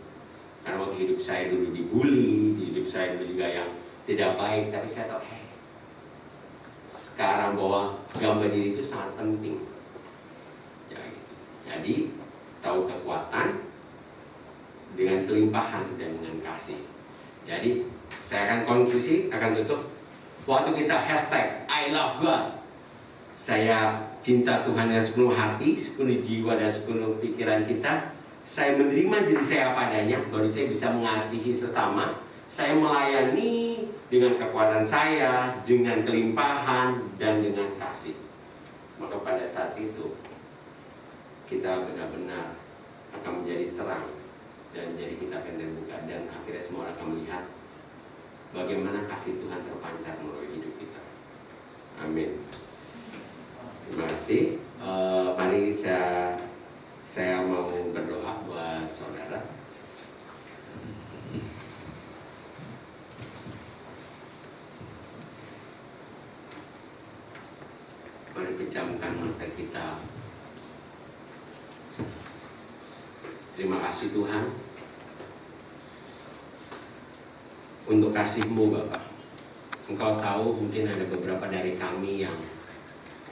Karena waktu hidup saya dulu dibully, hidup saya dulu juga yang tidak baik, tapi saya tahu, sekarang bahwa gambar diri itu sangat penting. Ya, gitu. Jadi tahu kekuatan dengan kelimpahan dan dengan kasih. Jadi saya akan konklusi, akan tutup. Waktu kita hashtag I love God, saya cinta Tuhan dengan sepenuh hati, sepenuh jiwa dan sepenuh pikiran kita. Saya menerima diri saya apa adanya, baru saya bisa mengasihi sesama. Saya melayani dengan kekuatan saya, dengan kelimpahan dan dengan kasih. Maka pada saat itu kita benar-benar akan menjadi terang dan jadi kita akan terbuka, dan akhirnya semua orang akan melihat bagaimana kasih Tuhan terpancar melalui hidup kita. Amin. Terima kasih. Mari saya mau berdoa buat saudara. Mari pejamkan mata kita. Terima kasih Tuhan untuk kasih-Mu Bapa. Engkau tahu mungkin ada beberapa dari kami yang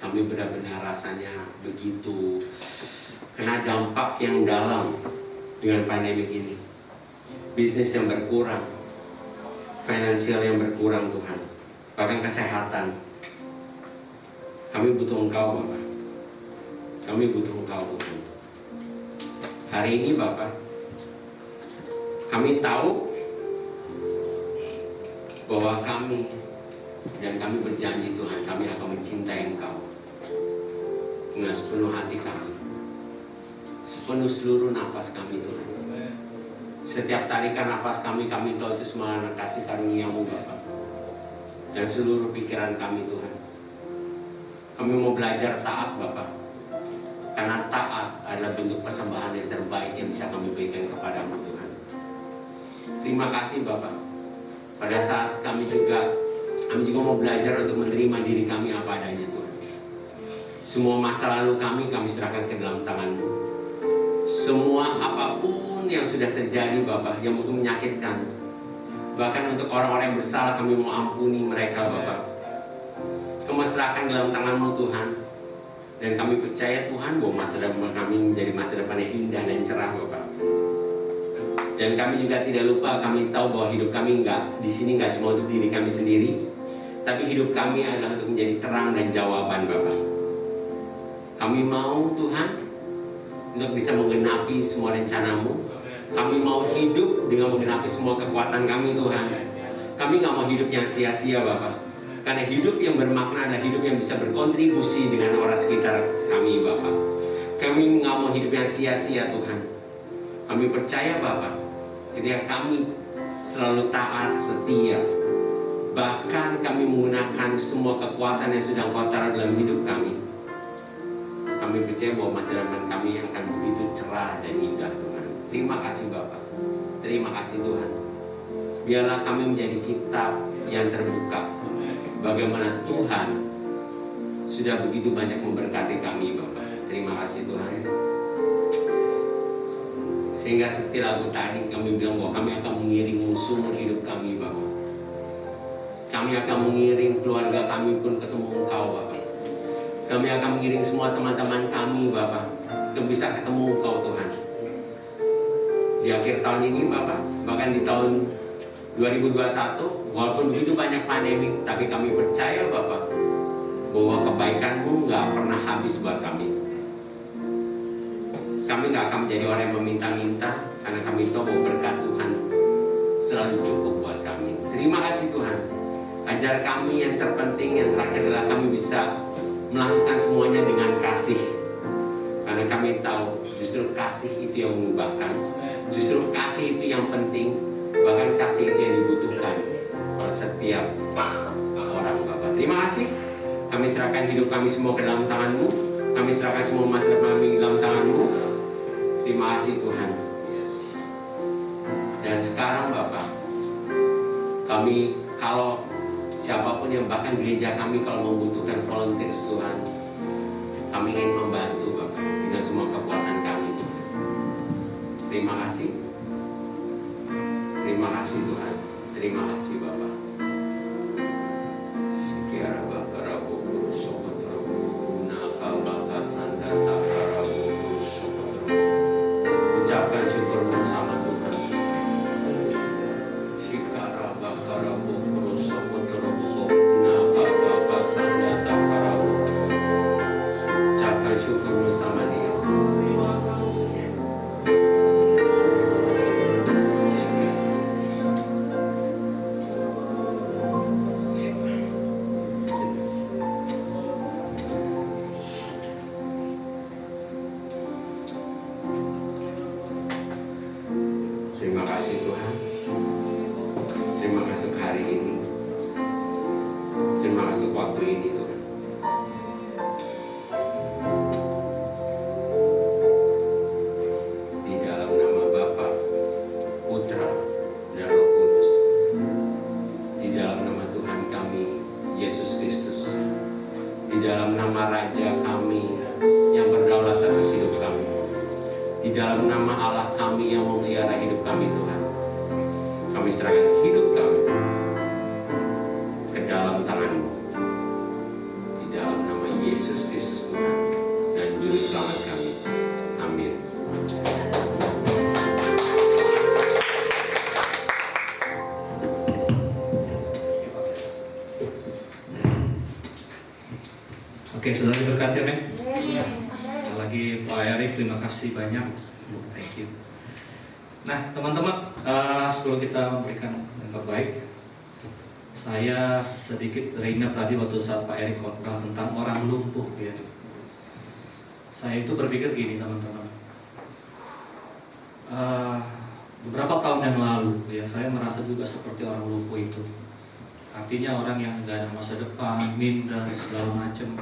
kami benar-benar rasanya begitu kena dampak yang dalam dengan pandemi ini. Bisnis yang berkurang, finansial yang berkurang Tuhan, bahkan kesehatan. Kami butuh Engkau Bapa. Kami butuh Engkau Tuhan. Hari ini Bapak, kami tahu bahwa kami berjanji Tuhan, kami akan mencintai Engkau dengan sepenuh hati kami, sepenuh seluruh nafas kami Tuhan. Setiap tarikan nafas kami tahu itu semua kasih karunia-Mu Bapak, dan seluruh pikiran kami Tuhan. Kami mau belajar taat Bapak, karena taat adalah bentuk persembahan yang terbaik yang bisa kami berikan kepada-Mu Tuhan. Terima kasih Bapak. Pada saat kami juga mau belajar untuk menerima diri kami apa adanya Tuhan. Semua masa lalu kami serahkan ke dalam tangan-Mu. Semua apapun yang sudah terjadi Bapak, yang mungkin menyakitkan, bahkan untuk orang-orang yang bersalah, kami mau ampuni mereka Bapak. Kami serahkan dalam tangan-Mu Tuhan. Dan kami percaya Tuhan bahwa masa depan kami menjadi masa depan yang indah dan cerah Bapak. Dan kami juga tidak lupa, kami tahu bahwa hidup kami di sini nggak cuma untuk diri kami sendiri, tapi hidup kami adalah untuk menjadi terang dan jawaban Bapak. Kami mau Tuhan untuk bisa menggenapi semua rencana-Mu. Kami mau hidup dengan menggenapi semua kekuatan kami Tuhan. Kami nggak mau hidup yang sia-sia Bapak. Karena hidup yang bermakna adalah hidup yang bisa berkontribusi dengan orang sekitar kami Bapak. Kami nggak mau hidup yang sia-sia Tuhan. Kami percaya Bapak, ketika kami selalu taat, setia, bahkan kami menggunakan semua kekuatan yang sudah Engkau taruh dalam hidup kami, kami percaya bahwa masa depan kami akan begitu cerah dan indah Tuhan. Terima kasih Bapak. Terima kasih Tuhan. Biarlah kami menjadi kitab yang terbuka. Bagaimana Tuhan sudah begitu banyak memberkati kami Bapak. Terima kasih Tuhan. Sehingga seperti lagu tadi kami bilang bahwa kami akan mengiring musuh hidup kami Bapak. Kami akan mengiring keluarga kami pun ketemu Engkau Bapak. Kami akan mengiring semua teman-teman kami Bapak untuk bisa ketemu Engkau Tuhan. Di akhir tahun ini Bapak, bahkan di tahun 2021, walaupun begitu banyak pandemi, tapi kami percaya Bapak bahwa kebaikan-Mu nggak pernah habis buat kami. Kami nggak akan menjadi orang yang meminta-minta, karena kami tahu bahwa berkat Tuhan selalu cukup buat kami. Terima kasih Tuhan. Ajar kami yang terpenting, yang terakhir adalah kami bisa melakukan semuanya dengan kasih. Karena kami tahu justru kasih itu yang mengubahkan. Justru kasih itu yang penting. Bahkan kasih itu yang dibutuhkan oleh setiap orang Bapak. Terima kasih. Kami serahkan hidup kami semua ke dalam tangan-Mu. Kami serahkan semua masa depan kami ke dalam tangan-Mu. Terima kasih Tuhan. Dan sekarang Bapak, kami kalau siapapun yang bahkan gereja kami kalau membutuhkan volunteer Tuhan, kami ingin membantu Bapak dengan semua kekuatan kami Tuhan. Terima kasih. Terima kasih Tuhan. Terima kasih Bapak. Sekiara bakara buku sokotro naka baka sandata para buku sokotro Terima kasih Tuhan. Terima kasih hari ini. Terima kasih waktu ini Tuhan. Di dalam nama Bapa, Putra, dan Roh Kudus. Di dalam nama Tuhan kami, Yesus Kristus. Di dalam nama Raja kami yang berdaulat atas hidup kami. Di dalam nama Allah kami yang memelihara hidup kami Tuhan. Kami serahkan hidup kami ke dalam tangan-Mu. Di dalam nama Yesus Kristus Tuhan dan Juru Selamat kami. Amin. Oke, saudara diberkati, amin. Sekali lagi Pak Erik, terima kasih banyak. Thank you. Nah, teman-teman, sebelum kita memberikan yang terbaik, saya sedikit teringat tadi waktu saat Pak Erik khotbah tentang orang lumpuh, ya. Saya itu berpikir gini, teman-teman. Beberapa tahun yang lalu, ya, saya merasa juga seperti orang lumpuh itu. Artinya orang yang nggak ada masa depan, minder, segala macam.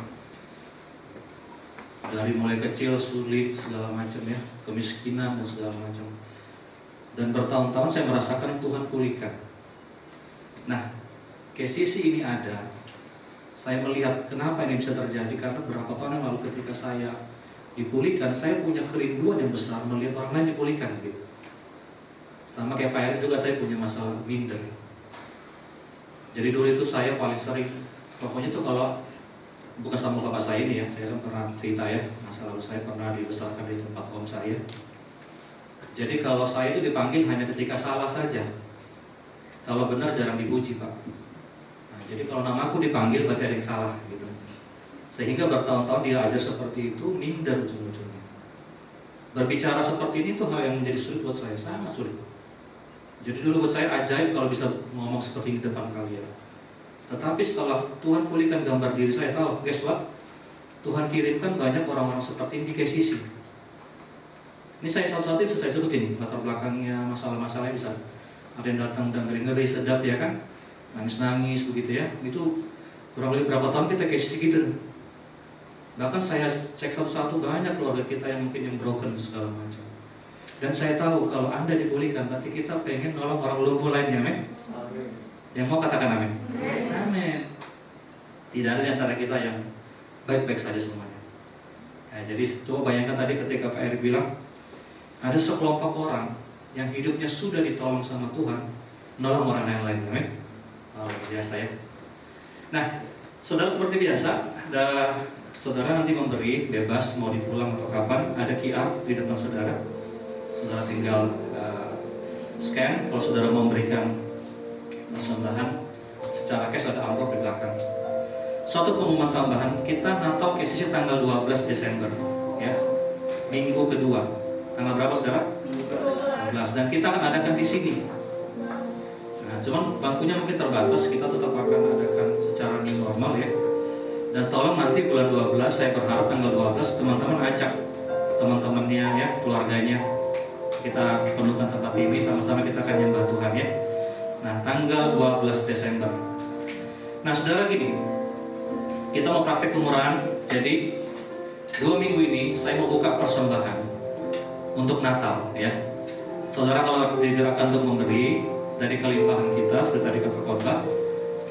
Dari mulai kecil sulit segala macam, ya, kemiskinan dan segala macam. Dan bertahun-tahun saya merasakan Tuhan pulihkan. Nah, sisi ini ada. Saya melihat kenapa ini bisa terjadi, karena beberapa tahun yang lalu ketika saya dipulihkan, saya punya kerinduan yang besar melihat orang lain dipulihkan, gitu. Sama kayak Pak Erik juga, saya punya masalah minder. Jadi dulu itu saya paling sering, pokoknya tuh kalau bukan sama bapak saya ini, ya, saya kan pernah cerita, ya, masa lalu saya pernah dibesarkan di tempat om saya. Jadi kalau saya itu dipanggil hanya ketika salah saja. Kalau benar jarang dipuji, Pak. Nah, jadi kalau nama aku dipanggil berarti ada yang salah, gitu. Sehingga bertahun-tahun dia ajar seperti itu, minder ujung-ujungnya. Berbicara seperti ini tuh hal yang menjadi sulit buat saya, sangat sulit. Jadi dulu buat saya ajaib kalau bisa ngomong seperti ini depan kalian. Tetapi setelah Tuhan pulihkan gambar diri saya, tahu, guys, what? Tuhan kirimkan banyak orang-orang seperti ini di KCC. Ini saya satu-satu bisa saya sebutin latar belakangnya, masalah-masalahnya bisa. Ada yang datang dan ngeri-ngeri sedap, ya kan, nangis-nangis begitu, ya. Itu kurang lebih berapa tahun kita KCC gitu. Bahkan saya cek satu-satu, banyak keluarga kita yang mungkin yang broken segala macam. Dan saya tahu kalau Anda dipulihkan, berarti kita pengen nolong orang lumpuh lainnya, amin. Yang mau katakan amin? Amin. Tidak ada di antara kita yang baik-baik saja semuanya. Nah, jadi coba bayangkan tadi ketika Pak Erik bilang, ada sekelompok orang yang hidupnya sudah ditolong sama Tuhan, nolong orang yang lain, amin. Oh, biasa, ya. Nah, saudara, seperti biasa, saudara nanti memberi bebas mau dipulang atau kapan, ada QR di depan saudara. Saudara tinggal scan. Kalau saudara mau memberikan persembahan secara cash, ada amplop di belakang. Suatu pengumuman tambahan, kita Natal KCC tanggal 12 Desember, ya, minggu kedua. Tanggal berapa, saudara? 12. Dan kita akan adakan di sini. Nah, cuman bangkunya mungkin terbatas, kita tetap akan adakan secara new normal, ya. Dan tolong nanti bulan 12, saya berharap tanggal 12 teman-teman ajak teman-temannya, ya, keluarganya. Kita penuhkan tempat ini, sama-sama kita akan nyembah Tuhan, ya. Nah, tanggal 12 Desember. Nah, saudara, gini, kita mau praktek kemurahan. Jadi 2 minggu ini saya mau buka persembahan untuk Natal, ya. Saudara kalau digerakkan untuk memberi dari kelimpahan kita, seperti tadi kata khotbah,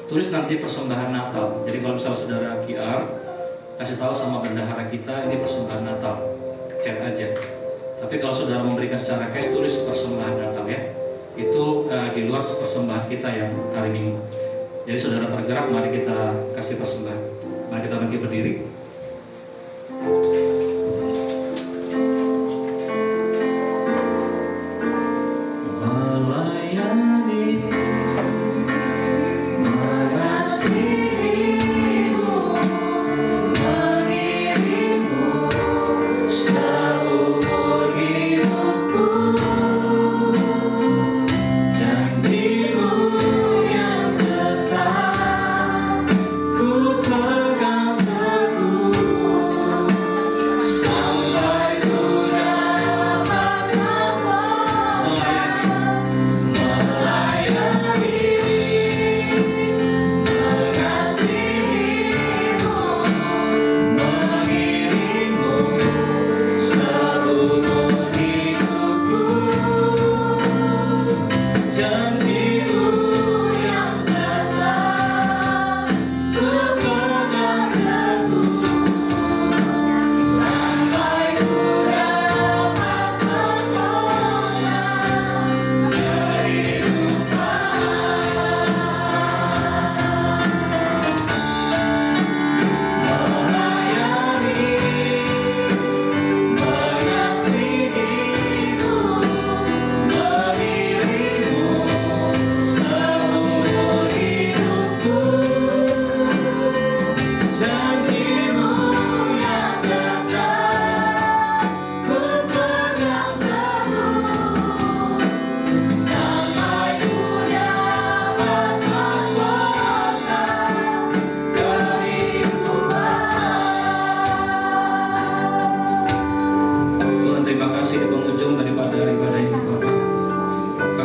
tulis nanti persembahan Natal. Jadi kalau misalnya saudara QR, kasih tahu sama bendahara kita ini persembahan Natal, chat aja. Tapi kalau saudara memberikan secara cash, tulis persembahan Natal, ya. Itu di luar persembahan kita yang hari Minggu. Jadi saudara tergerak, mari kita kasih persembahan. Mari kita bangkit berdiri. Ku pegang teguh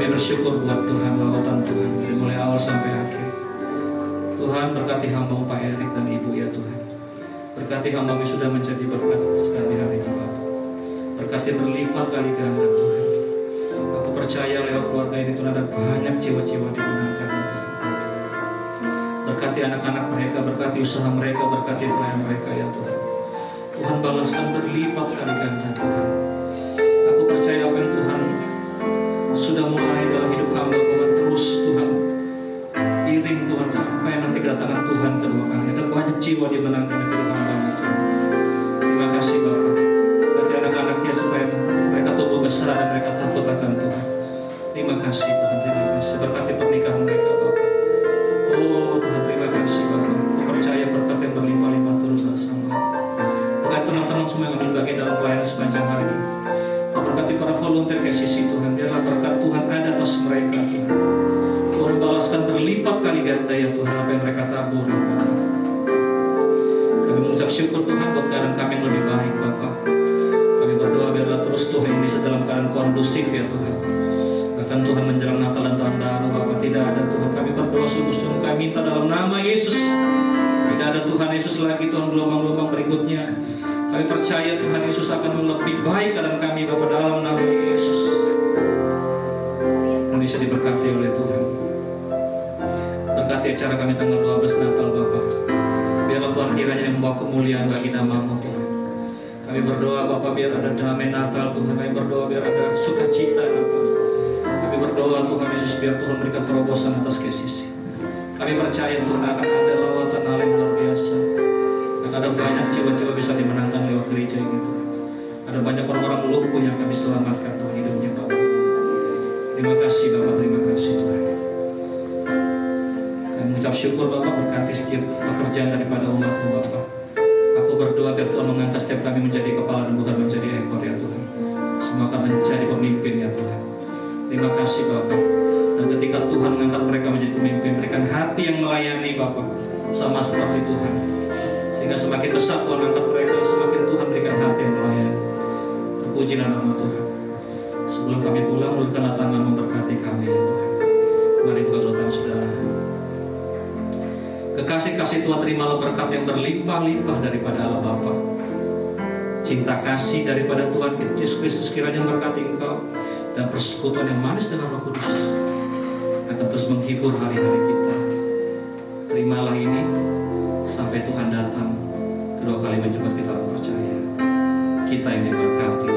Kami bersyukur buat Tuhan, lawatan Tuhan dari mulai awal sampai akhir. Tuhan berkati hamba Pak Erik dan Ibu ya Tuhan. Berkati hamba yang sudah menjadi berkat sekali hari ini Bapak. Berkati berlipat kali ganda Tuhan. Aku percaya lewat keluarga ini Tuhan ada banyak jiwa-jiwa dimenangkan. Berkati anak-anak mereka, berkati usaha mereka, berkati pelayan mereka ya Tuhan. Tuhan balaskan berlipat kali ganda Tuhan. Aku percaya apa yang Tuhan sudah mulai dalam hidup hamba Tuhan terus Tuhan iring Tuhan sampai nanti kedatangan Tuhan kedua kali. Ada banyak jiwa dimenangkan di hidup hamba Tuhan. Terima kasih Bapak. Berkati anak-anaknya supaya mereka tumbuh besar dan mereka takut akan Tuhan. Terima kasih Tuhan, terima kasih. Berkati pernikahan mereka Bapak. Oh Tuhan, terima kasih Bapak. Aku percaya berkat yang berlimpah-limpah turun bersama. Berkati teman-teman semua yang ambil bagian dalam pelayanan sepanjang hari ini. Berkati para volunteer ke sisi Tuhan. Biarlah berkat Tuhan ada atas mereka Tuhan. Tuhan balaskan berlipat kali ganda ya Tuhan apa yang mereka tabur ya Tuhan. Kami mengucap syukur Tuhan buat keadaan kami yang lebih baik Bapak. Kami berdoa biarlah terus Tuhan Indonesia dalam keadaan kondusif ya Tuhan. Bahkan Tuhan menjelang Natal dan Tahun Baru Bapak tidak ada Tuhan. Kami berdoa sungguh-sungguh kami minta dalam nama Yesus. Tidak ada Tuhan Yesus lagi Tuhan gelombang-gelombang berikutnya. Kami percaya Tuhan Yesus akan lebih baik dalam kami Bapa dalam nama Yesus. Indonesia diberkati oleh Tuhan. Berkati acara kami tanggal 12 Natal Bapak. Biarlah Tuhan kiranya yang membawa kemuliaan bagi nama-Mu Tuhan. Kami berdoa Bapak biar ada damai Natal Tuhan. Kami berdoa biar ada sukacita Natal. Kami berdoa Tuhan Yesus biar Tuhan berikan terobosan atas kesisi. Kami percaya Tuhan akan ada lawatan hal yang luar biasa. Ada banyak jiwa-jiwa bisa dimenangkan lewat gereja ini Tuhan. Ada banyak orang-orang lumpuh yang kami selamatkan Tuhan hidupnya Bapak. Terima kasih Bapak, terima kasih Tuhan. Kami mengucap syukur Bapak berkati setiap pekerjaan daripada umat-Mu Bapak. Aku berdoa biar Tuhan mengangkat setiap kami menjadi kepala dan bukan menjadi ekor ya Tuhan. Semua akan menjadi pemimpin ya Tuhan. Terima kasih Bapak. Dan ketika Tuhan mengangkat mereka menjadi pemimpin, berikan hati yang melayani Bapak sama seperti Tuhan. Sehingga semakin besar Tuhan angkat mereka, semakin Tuhan berikan hati yang melayani. Terpujilah nama Tuhan. Sebelum kami pulang, ulurkanlah tangan memberkati kami ya Tuhan. Mari buka doa saudara. Kekasih-kasih Tuhan, terimalah berkat yang berlimpah-limpah daripada Allah Bapa. Cinta kasih daripada Tuhan Yesus Kristus kiranya memberkati engkau dan persekutuan yang manis dengan Roh Kudus akan terus menghibur hari-hari kita. Terimalah ini sampai Tuhan datang kedua kali menjemput kita percaya. Kita yang diberkati.